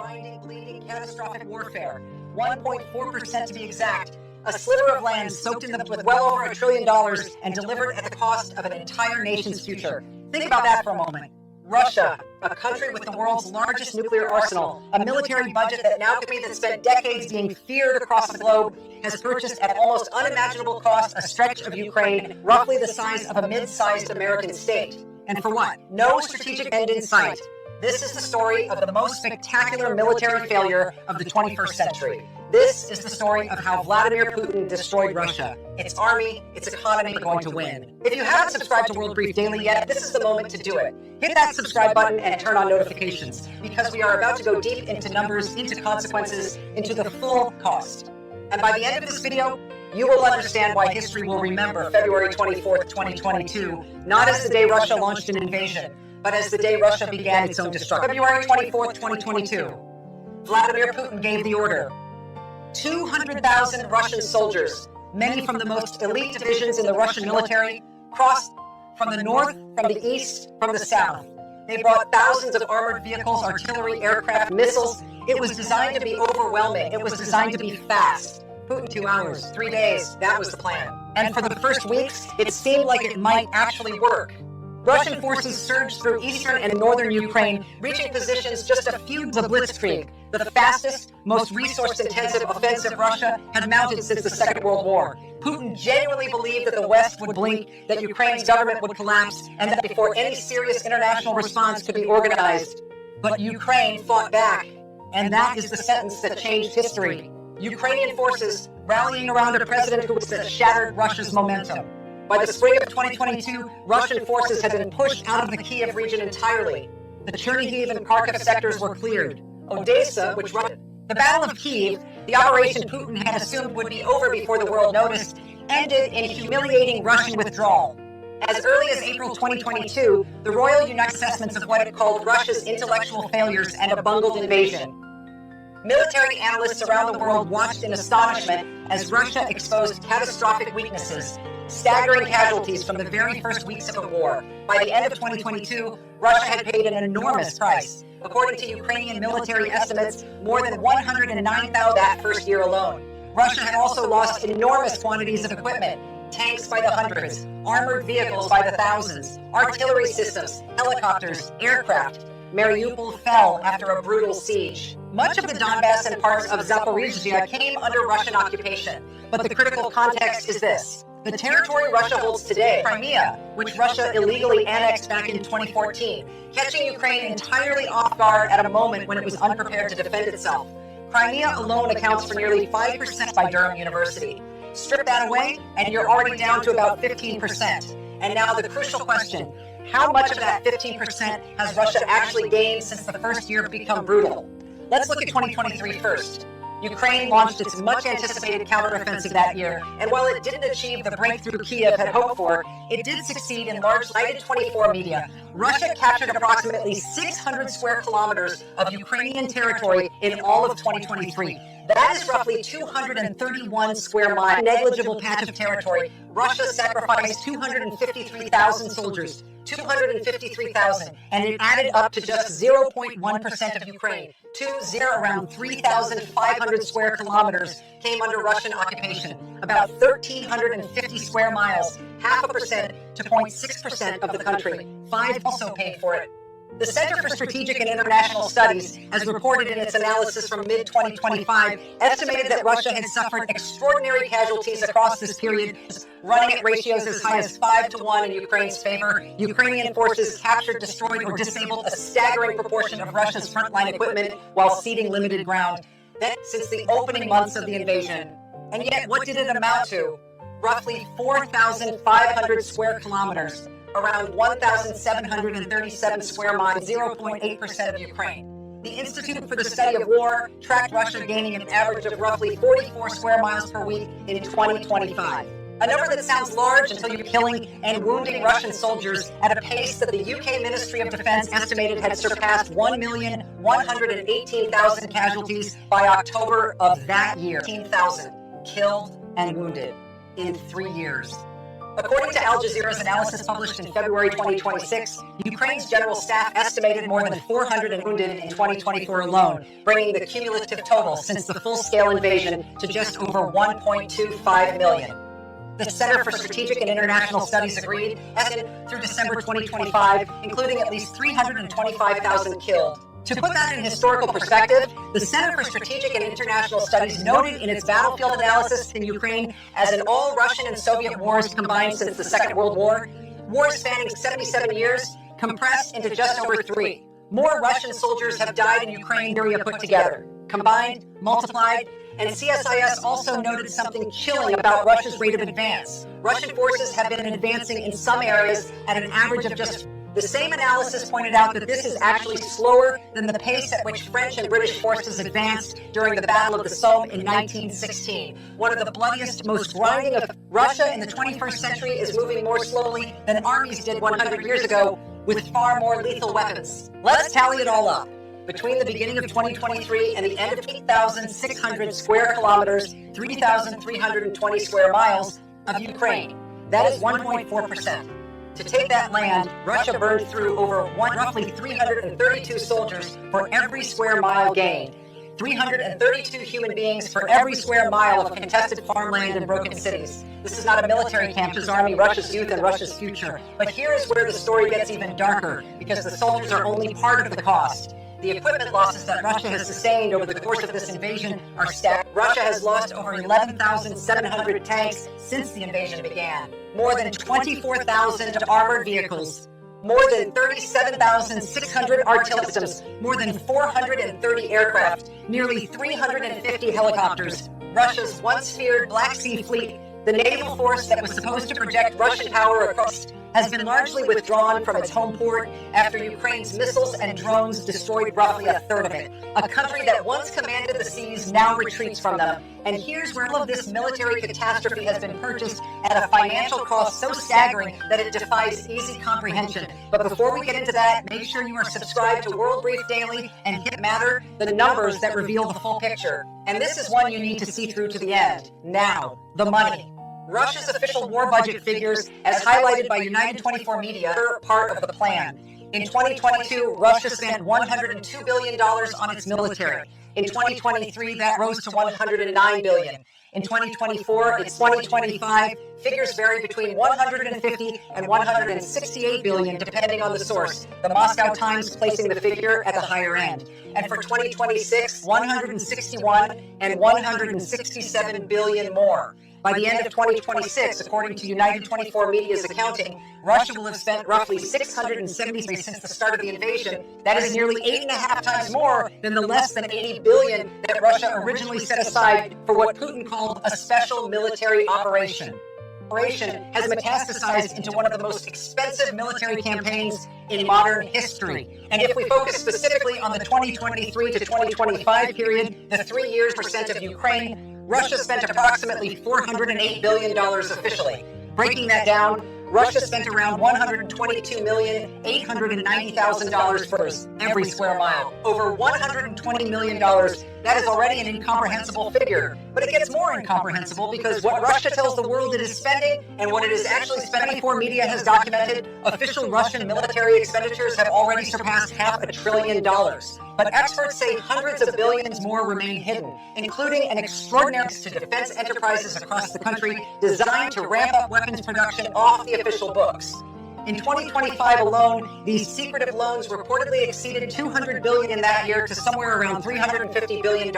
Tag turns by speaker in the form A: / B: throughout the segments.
A: grinding, bleeding, catastrophic warfare. 1.4% to be exact. A sliver of land soaked in with well over $1 trillion and delivered at the cost of an entire nation's future. Think about that for a moment. Russia, a country with the world's largest nuclear arsenal, a military budget that spent decades being feared across the globe, has purchased at almost unimaginable cost a stretch of Ukraine, roughly the size of a mid-sized American state. And for what? No strategic end in sight. This is the story of the most spectacular military failure of the 21st century. This is the story of how Vladimir Putin destroyed Russia. Its army, its economy are going to win. If you haven't subscribed to World Brief Daily yet, this is the moment to do it. Hit that subscribe button and turn on notifications, because we are about to go deep into numbers, into consequences, into the full cost. And by the end of this video, you will understand why history will remember February 24th, 2022, not as the day Russia launched an invasion, but as the day Russia began its own destruction. February 24th, 2022, Vladimir Putin gave the order. 200,000 Russian soldiers, many from the most elite divisions in the Russian military, crossed from the north, from the east, from the south. They brought thousands of armored vehicles, artillery, aircraft, missiles. It was designed to be overwhelming. It was designed to be fast. Putin, 2 hours, 3 days, that was the plan. And for the first weeks, it seemed like it might actually work. Russian forces surged through eastern and northern Ukraine, reaching positions just a few of the blitzkrieg, the fastest, most resource-intensive offensive Russia had mounted since the Second World War. Putin genuinely believed that the West would blink, that Ukraine's government would collapse, and that before any serious international response could be organized. But Ukraine fought back, and that is the sentence that changed history. Ukrainian forces rallying around a president who shattered Russia's momentum. By the spring of 2022, Russian forces had been pushed out of the Kiev region entirely. The Chernihiv and Kharkiv sectors were cleared. Odessa, which the Battle of Kiev, the operation Putin had assumed would be over before the world noticed, ended in humiliating Russian withdrawal. As early as April 2022, the Royal United assessments of what it called Russia's intellectual failures and a bungled invasion. Military analysts around the world watched in astonishment as Russia exposed catastrophic weaknesses, staggering casualties from the very first weeks of the war. By the end of 2022, Russia had paid an enormous price. According to Ukrainian military estimates, more than 109,000 that first year alone. Russia had also lost enormous quantities of equipment, tanks by the hundreds, armored vehicles by the thousands, artillery systems, helicopters, aircraft. Mariupol fell after a brutal siege. Much of the Donbass and parts of Zaporizhzhia came under Russian occupation, but the critical context is this. The territory Russia holds today, Crimea, which Russia illegally annexed back in 2014, catching Ukraine entirely off guard at a moment when it was unprepared to defend itself. Crimea alone accounts for nearly 5% by Durham University. Strip that away, and you're already down to about 15%. And now the crucial question, how much of that 15% has Russia actually gained since the first year become brutal? Let's look at 2023 first. Ukraine launched its much-anticipated counteroffensive that year, and while it didn't achieve the breakthrough Kiev had hoped for, it did succeed in large cited 24 media. Russia captured approximately 600 square kilometers of Ukrainian territory in all of 2023. That is roughly 231 square miles, a negligible patch of territory. Russia sacrificed 253,000 soldiers. 253,000, and it added up to just 0.1% of Ukraine. Around 3,500 square kilometers came under Russian occupation, about 1,350 square miles, 0.5% to 0.6% of the country. 5 also paid for it. The Center for Strategic and International Studies has reported in its analysis from mid-2025, estimated that Russia had suffered extraordinary casualties across this period, running at ratios as high as 5-1 in Ukraine's favor. Ukrainian forces captured, destroyed, or disabled a staggering proportion of Russia's frontline equipment while ceding limited ground. That since the opening months of the invasion. And yet, what did it amount to? Roughly 4,500 square kilometers. Around 1,737 square miles, 0.8% of Ukraine. The Institute for the Study of War tracked Russia gaining an average of roughly 44 square miles per week in 2025. A number that sounds large until you're killing and wounding Russian soldiers at a pace that the UK Ministry of Defense estimated had surpassed 1,118,000 casualties by October of that year. 18,000 killed and wounded in 3 years. According to Al Jazeera's analysis published in February 2026, Ukraine's general staff estimated more than 400 wounded in 2024 alone, bringing the cumulative total since the full-scale invasion to just over 1.25 million. The Center for Strategic and International Studies agreed, through December 2025, including at least 325,000 killed. To put that in historical perspective, the Center for Strategic and International Studies noted in its battlefield analysis in Ukraine as in all Russian and Soviet wars combined since the Second World War, wars spanning 77 years, compressed into just over 3. More Russian soldiers have died in Ukraine than Syria put together, combined, multiplied, and CSIS also noted something chilling about Russia's rate of advance. Russian forces have been advancing in some areas at an average of just. The same analysis pointed out that this is actually slower than the pace at which French and British forces advanced during the Battle of the Somme in 1916. One of the bloodiest, most grinding of Russia in the 21st century is moving more slowly than armies did 100 years ago, with far more lethal weapons. Let's tally it all up. Between the beginning of 2023 and the end of 8,600 square kilometers, 3,320 square miles of Ukraine, that is 1.4%. To take that land, Russia burned through roughly 332 soldiers for every square mile gained, 332 human beings for every square mile of contested farmland and broken cities. This is not a military camp to army Russia's youth and Russia's future. But here is where the story gets even darker, because the soldiers are only part of the cost. The equipment losses that Russia has sustained over the course of this invasion are staggering. Russia has lost over 11,700 tanks since the invasion began, more than 24,000 armored vehicles, more than 37,600 artillery systems, more than 430 aircraft, nearly 350 helicopters. Russia's once feared Black Sea Fleet, the naval force that was supposed to project Russian power across, has been largely withdrawn from its home port after Ukraine's missiles and drones destroyed roughly a third of it. A country that once commanded the seas now retreats from them. And here's where all of this military catastrophe has been purchased at a financial cost so staggering that it defies easy comprehension. But before we get into that, make sure you are subscribed to World Brief Daily and hit Matter, the numbers that reveal the full picture. And this is one you need to see through to the end. Now, the money. Russia's official war budget figures, as highlighted by United 24 Media, are part of the plan. In 2022, Russia spent $102 billion on its military. In 2023, that rose to $109 billion. In 2024 and 2025, figures vary between $150 and $168 billion, depending on the source, the Moscow Times placing the figure at the higher end. And for 2026, $161 and $167 billion more. By the end of 2026, according to United 24 Media's accounting, Russia will have spent roughly $670 since the start of the invasion. That is nearly 8.5 times more than the less than $80 billion that Russia originally set aside for what Putin called a special military operation. The operation has metastasized into one of the most expensive military campaigns in modern history. And if we focus specifically on the 2023 to 2025 period, the 3 years percent of Ukraine, Russia spent approximately $408 billion officially. Breaking that down, Russia spent around $122,890,000 for every square mile. Over $120 million. That is already an incomprehensible figure. But it gets more incomprehensible because what Russia tells the world it is spending and what it is actually spending. 24 Media has documented official Russian military expenditures have already surpassed $500 billion. But experts say hundreds of billions more remain hidden, including an extraordinary to defense enterprises across the country designed to ramp up weapons production off the official books. In 2025 alone, these secretive loans reportedly exceeded $200 billion in that year to somewhere around $350 billion.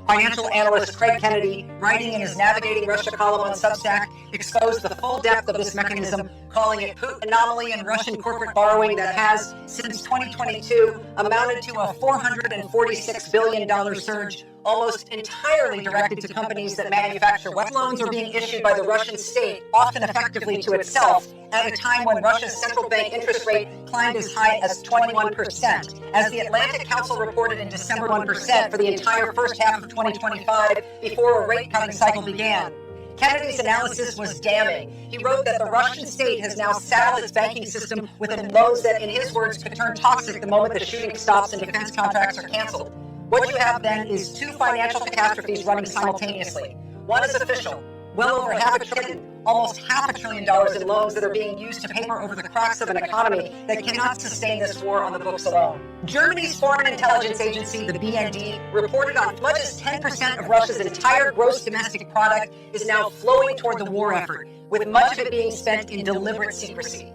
A: Financial analyst Craig Kennedy, writing in his Navigating Russia column on Substack, exposed the full depth of this mechanism, calling it Putin anomaly in Russian corporate borrowing that has, since 2022, amounted to a $446 billion surge, almost entirely directed to companies that manufacture weapons. Loans are being issued by the Russian state, often effectively to itself, at a time when Russia's central bank interest rate climbed as high as 21%. As the Atlantic Council reported in December, 1% for the entire first half of 2025 before a rate-cutting cycle began. Kennedy's analysis was damning. He wrote that the Russian state has now saddled its banking system with loans that, in his words, could turn toxic the moment the shooting stops and defense contracts are canceled. What you have then is two financial catastrophes running simultaneously. One is official, well over $500 billion, almost $500 billion in loans that are being used to paper over the cracks of an economy that cannot sustain this war on the books alone. Germany's Foreign Intelligence Agency, the BND, reported on as much as 10% of Russia's entire gross domestic product is now flowing toward the war effort, with much of it being spent in deliberate secrecy.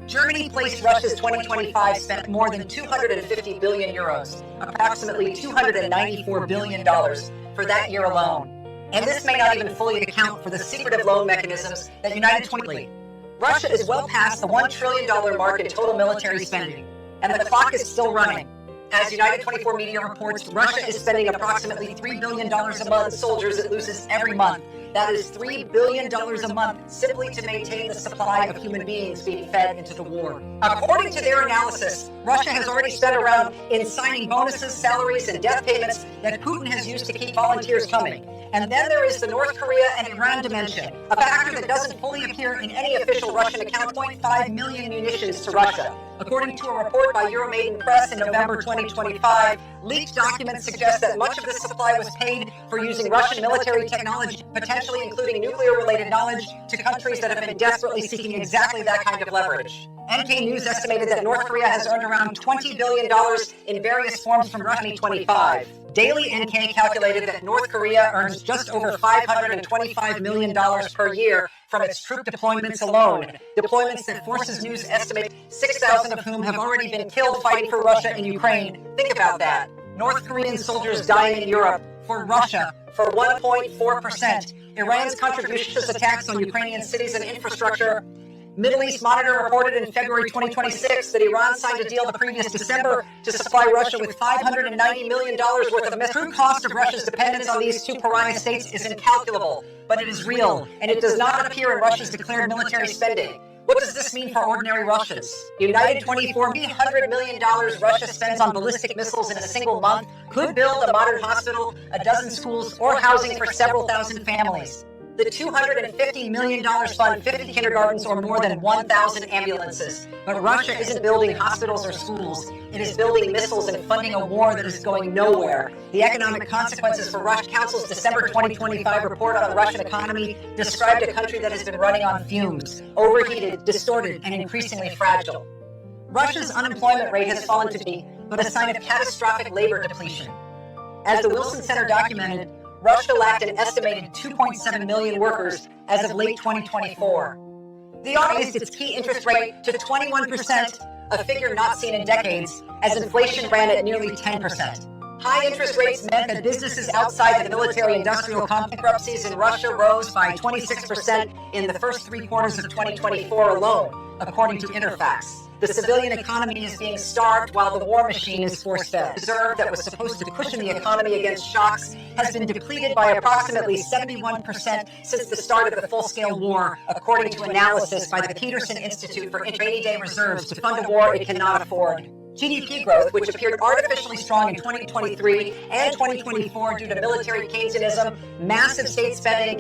A: Germany placed Russia's 2025 spent more than 250 billion euros, approximately $294 billion for that year alone. And this may not even fully account for the secretive loan mechanisms that United 20. Russia is well past the $1 trillion mark in total military spending, and the clock is still running. As United 24 media reports, Russia is spending approximately $3 billion a month on soldiers it loses every month. That is $3 billion a month simply to maintain the supply of human beings being fed into the war. According to their analysis, Russia has already spent around in signing bonuses, salaries, and death payments that Putin has used to keep volunteers coming. And then there is the North Korea and Iran dimension, a factor that doesn't fully appear in any official Russian account. 0.5 million munitions to Russia. According to a report by Euromaidan Press in November 2025, leaked documents suggest that much of this supply was paid for using Russian military technology, potentially including nuclear-related knowledge, to countries that have been desperately seeking exactly that kind of leverage. NK News estimated that North Korea has earned around $20 billion in various forms from Russia in 2025. Daily NK calculated that North Korea earns just over $525 million per year from its troop deployments alone, deployments that Forces News estimate 6,000 of whom have already been killed fighting for Russia in Ukraine. Think about that. North Korean soldiers dying in Europe for Russia for 1.4%. Iran's contribution to attacks on Ukrainian cities and infrastructure. Middle East Monitor reported in February 2026 that Iran signed a deal the previous December to supply Russia with $590 million worth of true cost of Russia's dependence on these two pariah states is incalculable, but it is real, and it does not appear in Russia's declared military spending. What does this mean for ordinary Russians? United 24 $300 million Russia spends on ballistic missiles in a single month could build a modern hospital, a dozen schools, or housing for several thousand families. The $250 million fund 50 kindergartens or more than 1,000 ambulances. But Russia isn't building hospitals or schools. It is building missiles and funding a war that is going nowhere. The economic consequences for Russia Council's December 2025 report on the Russian economy described a country that has been running on fumes, overheated, distorted, and increasingly fragile. Russia's unemployment rate has fallen to be but a sign of catastrophic labor depletion. As the Wilson Center documented, Russia lacked an estimated 2.7 million workers as of late 2024. The RBA raised its key interest rate to 21%, a figure not seen in decades, as inflation ran at nearly 10%. High interest rates meant that businesses outside the military-industrial bankruptcies in Russia rose by 26% in the first 3 quarters of 2024 alone, according to Interfax. The civilian economy is being starved while the war machine is force-fed. The reserve that was supposed to cushion the economy against shocks has been depleted by approximately 71% since the start of the full-scale war, according to analysis by the Peterson Institute for Rainy Day Reserves to fund a war it cannot afford. GDP growth, which appeared artificially strong in 2023 and 2024 due to military Keynesianism, massive state spending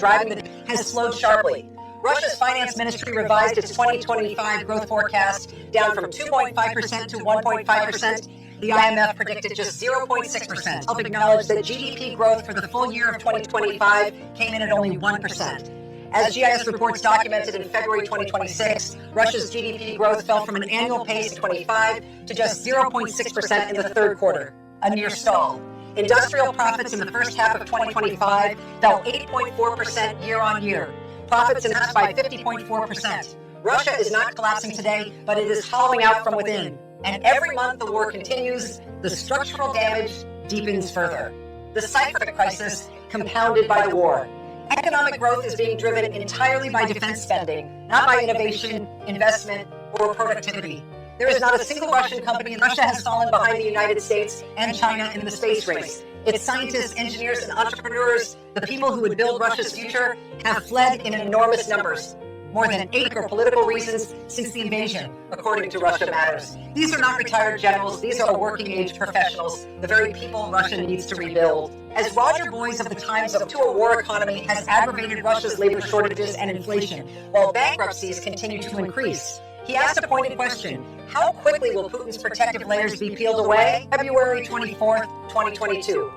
A: has slowed sharply. Russia's finance ministry revised its 2025 growth forecast down from 2.5% to 1.5%. The IMF predicted just 0.6%. Help acknowledge that GDP growth for the full year of 2025 came in at only 1%. As GIS reports documented in February 2026, Russia's GDP growth fell from an annual pace in 25 to just 0.6% in the third quarter, a near stall. Industrial profits in the first half of 2025 fell 8.4% year on year. Profits increased by 50.4%. Russia is not collapsing today, but it is hollowing out from within. And every month the war continues, the structural damage deepens further. The psychic crisis compounded by the war. Economic growth is being driven entirely by defense spending, not by innovation, investment, or productivity. There is not a single Russian company in Russia has fallen behind the United States and China in the space race. Its scientists, engineers, and entrepreneurs, the people who would build Russia's future, have fled in enormous numbers. More than 8 for political reasons since the invasion, according to Russia Matters. These are not retired generals, these are working-age professionals, the very people Russia needs to rebuild. As Roger Boys of the Times to a war economy has aggravated Russia's labor shortages and inflation, while bankruptcies continue to increase. He asked a pointed question: how quickly will Putin's protective layers be peeled away? February 24th, 2022.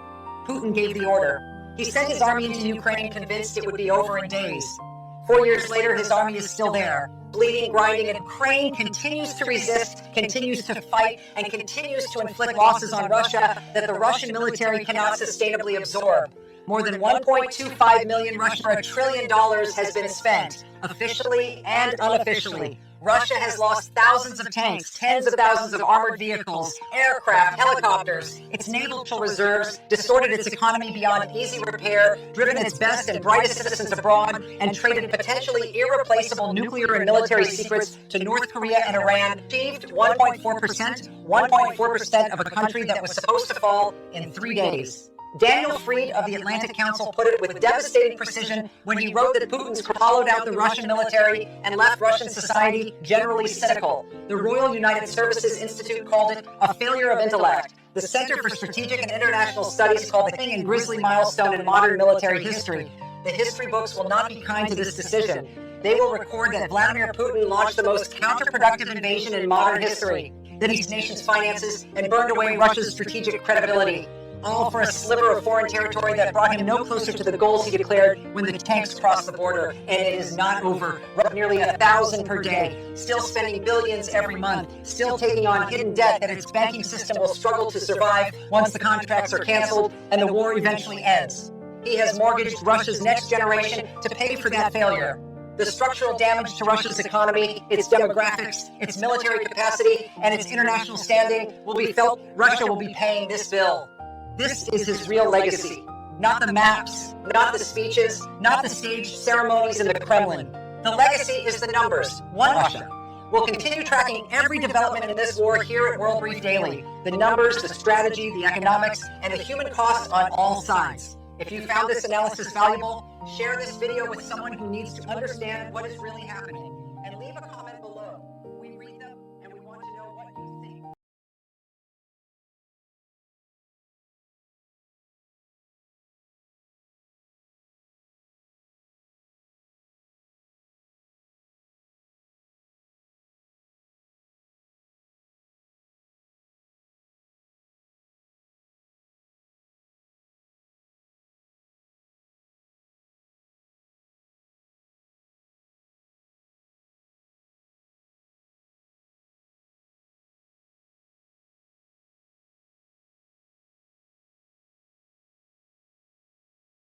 A: Putin gave the order. He sent his army into Ukraine convinced it would be over in days. 4 years later, his army is still there, bleeding, grinding, and Ukraine continues to resist, continues to fight, and continues to inflict losses on Russia that the Russian military cannot sustainably absorb. More than 1.25 million Russian, $1 trillion has been spent, officially and unofficially. Russia has lost thousands of tanks, tens of thousands of armored vehicles, aircraft, helicopters. Its naval reserves distorted its economy beyond easy repair, driven its best and brightest citizens abroad, and traded potentially irreplaceable nuclear and military secrets to North Korea and Iran. Achieved 1.4% of a country that was supposed to fall in 3 days. Daniel Fried of the Atlantic Council put it with devastating precision when he wrote that Putin's hollowed out the Russian military and left Russian society generally cynical. The Royal United Services Institute called it a failure of intellect. The Center for Strategic and International Studies called it a grisly milestone in modern military history. The history books will not be kind to this decision. They will record that Vladimir Putin launched the most counterproductive invasion in modern history, that he nation's finances and burned away Russia's strategic credibility. All for a sliver of foreign territory that brought him no closer to the goals he declared when the tanks crossed the border. And it is not over. Nearly 1,000 per day. Still spending billions every month. Still taking on hidden debt that its banking system will struggle to survive once the contracts are canceled and the war eventually ends. He has mortgaged Russia's next generation to pay for that failure. The structural damage to Russia's economy, its demographics, its military capacity, and its international standing will be felt. Russia will be paying this bill. This is his real legacy. Not the maps, not the speeches, not the staged ceremonies in the Kremlin. The legacy is the numbers. One Russia. We'll continue tracking every development in this war here at World Brief Daily. The numbers, the strategy, the economics, and the human cost on all sides. If you found this analysis valuable, share this video with someone who needs to understand what is really happening.